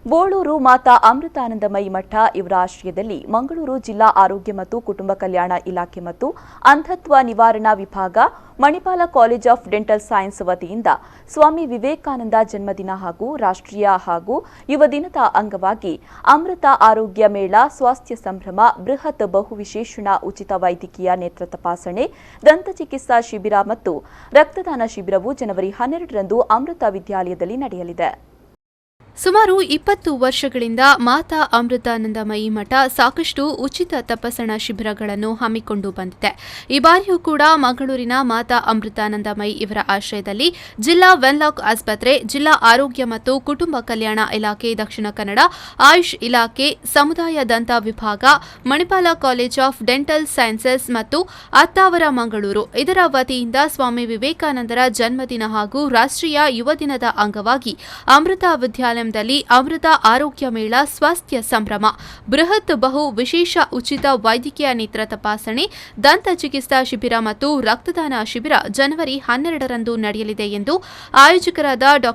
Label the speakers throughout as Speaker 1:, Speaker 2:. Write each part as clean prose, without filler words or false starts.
Speaker 1: ಬೋಳೂರು ಮಾತಾ ಅಮೃತಾನಂದಮಯಿ ಮಠ ಇವರ ಆಶ್ರಯದಲ್ಲಿ ಮಂಗಳೂರು ಜಿಲ್ಲಾ ಆರೋಗ್ಯ ಮತ್ತು ಕುಟುಂಬ ಕಲ್ಯಾಣ ಇಲಾಖೆ ಮತ್ತು ಅಂಧತ್ವ ನಿವಾರಣಾ ವಿಭಾಗ Manipal college of dental science ವತಿಯಿಂದ ಸ್ವಾಮಿ ವಿವೇಕಾನಂದ ಜನ್ಮದಿನ ಹಾಗೂ ರಾಷ್ಟ್ರೀಯ ಹಾಗೂ ಯುವ ದಿನದ ಅಂಗವಾಗಿ ಅಮೃತ ಆರೋಗ್ಯ ಮೇಳ, ಸ್ವಾಸ್ಥ್ಯ ಸಂಭ್ರಮ, ಬೃಹತ್ ಬಹುವಿಶೇಷಣ ಉಚಿತ ವೈದ್ಯಕೀಯ ನೇತ್ರ ತಪಾಸಣೆ, ದಂತ ಚಿಕಿತ್ಸಾ ಶಿಬಿರ ಮತ್ತು ರಕ್ತದಾನ ಶಿಬಿರವು ಜನವರಿ 12ರಂದು ಅಮೃತ ವಿದ್ಯಾಲಯದಲ್ಲಿ ನಡೆಯಲಿದೆ.
Speaker 2: ಸುಮಾರು 20 ವರ್ಷಗಳಿಂದ ಮಾತಾ ಅಮೃತಾನಂದಮಯಿ ಮಠ ಸಾಕಷ್ಟು ಉಚಿತ ತಪಾಸಣಾ ಶಿಬಿರಗಳನ್ನು ಹಮ್ಮಿಕೊಂಡು ಬಂದಿದೆ. ಈ ಬಾರಿಯೂ ಕೂಡ ಮಂಗಳೂರಿನ ಮಾತಾ ಅಮೃತಾನಂದಮಯಿ ಇವರ ಆಶ್ರಯದಲ್ಲಿ ಜಿಲ್ಲಾ ವೆನ್ಲಾಕ್ ಆಸ್ಪತ್ರೆ, ಜಿಲ್ಲಾ ಆರೋಗ್ಯ ಮತ್ತು ಕುಟುಂಬ ಕಲ್ಯಾಣ ಇಲಾಖೆ ದಕ್ಷಿಣ ಕನ್ನಡ, ಆಯುಷ್ ಇಲಾಖೆ, ಸಮುದಾಯ ದಂತ ವಿಭಾಗ, Manipal college of dental sciences ಮತ್ತು ಅತ್ತಾವರ ಮಂಗಳೂರು ಇದರ ವತಿಯಿಂದ ಸ್ವಾಮಿ ವಿವೇಕಾನಂದರ ಜನ್ಮದಿನ ಹಾಗೂ ರಾಷ್ಟ್ರೀಯ ಯುವ ದಿನದ ಅಂಗವಾಗಿ ಅಮೃತ ವಿದ್ಯಾಲಯ ಅಮೃತ ಆರೋಗ್ಯ ಮೇಳ, ಸ್ವಾಸ್ಥ್ಯ ಸಂಭ್ರಮ, ಬೃಹತ್ ಬಹು ವಿಶೇಷ ಉಚಿತ ವೈದ್ಯಕೀಯ ನೇತ್ರ ತಪಾಸಣೆ, ದಂತ ಚಿಕಿತ್ಸಾ ಶಿಬಿರ ಮತ್ತು ರಕ್ತದಾನ ಶಿಬಿರ ಜನವರಿ 12ರಂದು ನಡೆಯಲಿದೆ ಎಂದು ಆಯೋಜಕರಾದ ಡಾ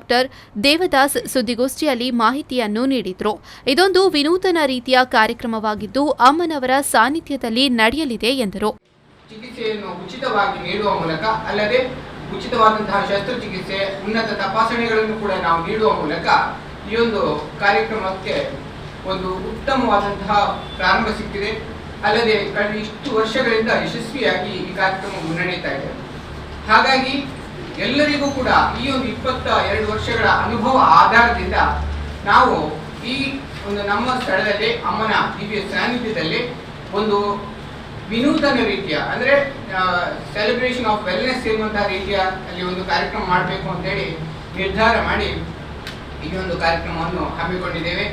Speaker 2: ದೇವದಾಸ್ ಸುದ್ದಿಗೋಷ್ಠಿಯಲ್ಲಿ ಮಾಹಿತಿಯನ್ನು ನೀಡಿದರು. ಇದೊಂದು ವಿನೂತನ ರೀತಿಯ ಕಾರ್ಯಕ್ರಮವಾಗಿದ್ದು ಅಮ್ಮನವರ ಸಾನ್ನಿಧ್ಯದಲ್ಲಿ ನಡೆಯಲಿದೆ ಎಂದರು.
Speaker 3: ಚಿಕಿತ್ಸೆಯನ್ನು ಉಚಿತವಾಗಿ ನೀಡುವ ಮೂಲಕ ಅಲ್ಲದೆ ಉಚಿತವಾದಂತಹ ಶಸ್ತ್ರಚಿಕಿತ್ಸೆ, ಉನ್ನತ ತಪಾಸಣೆಗಳನ್ನು ಕೂಡ ನಾವು ನೀಡುವ ಮೂಲಕ ಈ ಒಂದು ಕಾರ್ಯಕ್ರಮಕ್ಕೆ ಒಂದು ಉತ್ತಮವಾದಂತಹ ಪ್ರಾರಂಭ ಸಿಕ್ಕಿದೆ. ಅಲ್ಲದೆ ಕಳೆದ ಇಷ್ಟು ವರ್ಷಗಳಿಂದ ಯಶಸ್ವಿಯಾಗಿ ಈ ಕಾರ್ಯಕ್ರಮ ಮುನ್ನಡೆಯುತ್ತಾ ಇದೆ. ಹಾಗಾಗಿ ಎಲ್ಲರಿಗೂ ಕೂಡ ಈ ಒಂದು 22 ವರ್ಷಗಳ ಅನುಭವ ಆಧಾರದಿಂದ ನಾವು ಈ ಒಂದು ನಮ್ಮ ಸ್ಥಳದಲ್ಲಿ ಅಮ್ಮನ ದಿವ್ಯ ಸಾನ್ನಿಧ್ಯದಲ್ಲಿ ಒಂದು ವಿನೂತನ ರೀತಿಯ ಅಂದರೆ ಸೆಲೆಬ್ರೇಷನ್ ಆಫ್ ವೆಲ್ನೆಸ್ ಎನ್ನುವಂತಹ ರೀತಿಯ ಅಲ್ಲಿ ಒಂದು ಕಾರ್ಯಕ್ರಮ ಮಾಡಬೇಕು ಅಂತೇಳಿ ನಿರ್ಧಾರ ಮಾಡಿ ಈ ಒಂದು ಕಾರ್ಯಕ್ರಮವನ್ನು ಹಮ್ಮಿಕೊಂಡಿದ್ದೇವೆ.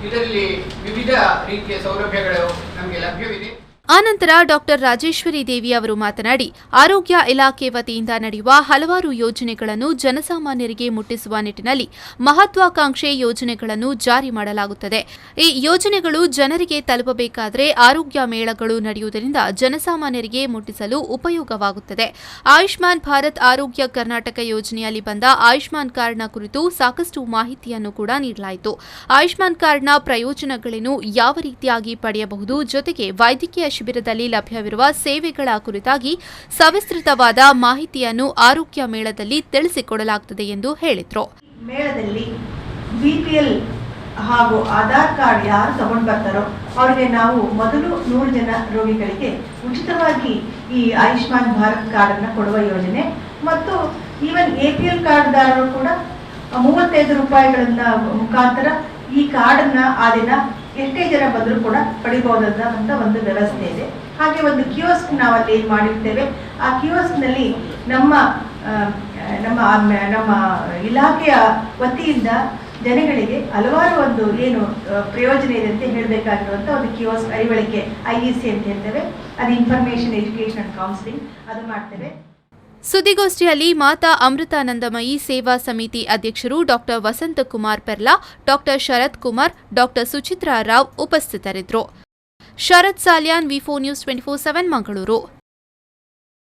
Speaker 3: ಇದರಲ್ಲಿ ವಿವಿಧ ರೀತಿಯ ಸೌಲಭ್ಯಗಳು ನಮಗೆ ಲಭ್ಯವಿದೆ.
Speaker 2: ಆನಂತರ ಡಾ ರಾಜೇಶ್ವರಿ ದೇವಿ ಅವರು ಮಾತನಾಡಿ, ಆರೋಗ್ಯ ಇಲಾಖೆ ವತಿಯಿಂದ ನಡೆಯುವ ಹಲವಾರು ಯೋಜನೆಗಳನ್ನು ಜನಸಾಮಾನ್ಯರಿಗೆ ಮುಟ್ಟಿಸುವ ನಿಟ್ಟಿನಲ್ಲಿ ಮಹತ್ವಾಕಾಂಕ್ಷೆ ಯೋಜನೆಗಳನ್ನು ಜಾರಿ ಮಾಡಲಾಗುತ್ತದೆ. ಈ ಯೋಜನೆಗಳು ಜನರಿಗೆ ತಲುಪಬೇಕಾದರೆ ಆರೋಗ್ಯ ಮೇಳಗಳು ನಡೆಯುವುದರಿಂದ ಜನಸಾಮಾನ್ಯರಿಗೆ ಮುಟ್ಟಿಸಲು ಉಪಯೋಗವಾಗುತ್ತದೆ. ಆಯುಷ್ಮಾನ್ ಭಾರತ್ ಆರೋಗ್ಯ ಕರ್ನಾಟಕ ಯೋಜನೆಯಲ್ಲಿ ಬಂದ ಆಯುಷ್ಮಾನ್ ಕಾರ್ಡ್ನ ಕುರಿತು ಸಾಕಷ್ಟು ಮಾಹಿತಿಯನ್ನು ಕೂಡ ನೀಡಲಾಯಿತು. ಆಯುಷ್ಮಾನ್ ಕಾರ್ಡ್ನ ಪ್ರಯೋಜನಗಳೇನು, ಯಾವ ರೀತಿಯಾಗಿ ಪಡೆಯಬಹುದು, ಜೊತೆಗೆ ವೈದ್ಯಕೀಯ ಶಿಬಿರದಲ್ಲಿ ಲಭ್ಯವಿರುವ ಸೇವೆಗಳ ಕುರಿತಾಗಿ ಸವಿಸ್ತೃತವಾದ ಮಾಹಿತಿಯನ್ನು ಆರೋಗ್ಯ ಮೇಳದಲ್ಲಿ ತಿಳಿಸಿಕೊಡಲಾಗುತ್ತದೆ ಎಂದು ಹೇಳಿದರು.
Speaker 4: ಮೇಳದಲ್ಲಿ ಬಿಪಿಎಲ್ ಹಾಗೂ ಆಧಾರ್ ಕಾರ್ಡ್ ಯಾರು ತಗೊಂಡು ಬರ್ತಾರೋ ಅವರಿಗೆ ನಾವು ಮೊದಲು 100 ಜನ ರೋಗಿಗಳಿಗೆ ಉಚಿತವಾಗಿ ಈ ಆಯುಷ್ಮಾನ್ ಭಾರತ್ ಕಾರ್ಡ್ ಅನ್ನು ಕೊಡುವ ಯೋಜನೆ ಮತ್ತು ಈವನ್ APL ಕಾರ್ಡ್ದಾರರು ಕೂಡ 35 ರೂಪಾಯಿಗಳಿಂದ ಮುಖಾಂತರ ಈ ಕಾರ್ಡನ್ನ ಆ ದಿನ ಎಷ್ಟೇ ಜನ ಬಂದರೂ ಕೂಡ ಪಡಿಬಹುದಾದಂಥ ಒಂದು ವ್ಯವಸ್ಥೆ ಇದೆ. ಹಾಗೆ ಒಂದು ಕಿಯೋಸ್ಕ್ ನಾವಲ್ಲಿ ಮಾಡಿರ್ತೇವೆ. ಆ ಕಿಯೋಸ್ಕ್ನಲ್ಲಿ ನಮ್ಮ ಇಲಾಖೆಯ ವತಿಯಿಂದ ಜನಗಳಿಗೆ ಹಲವಾರು ಒಂದು ಏನು ಪ್ರಯೋಜನ ಇದೆ ಅಂತ ಹೇಳಬೇಕಾಗಿರುವಂಥ ಒಂದು ಕಿಯೋಸ್ಕ್ ಅರಿವಳಿಕೆ IEC ಅಂತ ಹೇಳ್ತೇವೆ. ಅದು ಇನ್ಫಾರ್ಮೇಷನ್ ಎಜುಕೇಷನ್ ಅಂಡ್ ಕೌನ್ಸಿಲಿಂಗ್ ಅದು ಮಾಡ್ತೇವೆ.
Speaker 2: ಸುದ್ದಿಗೋಷ್ಠಿಯಲ್ಲಿ ಮಾತಾ ಅಮೃತಾನಂದಮಯಿ ಸೇವಾ ಸಮಿತಿ ಅಧ್ಯಕ್ಷರು ಡಾ ವಸಂತಕುಮಾರ್ ಪೆರ್ಲಾ, ಡಾ ಶರತ್ ಕುಮಾರ್, ಡಾ ಸುಚಿತ್ರಾ ರಾವ್ ಉಪಸ್ಥಿತರಿದ್ದರು. ಶರತ್ ಸಾಲ್ಯಾನ್, V4 News 24/7 ಮಂಗಳೂರು.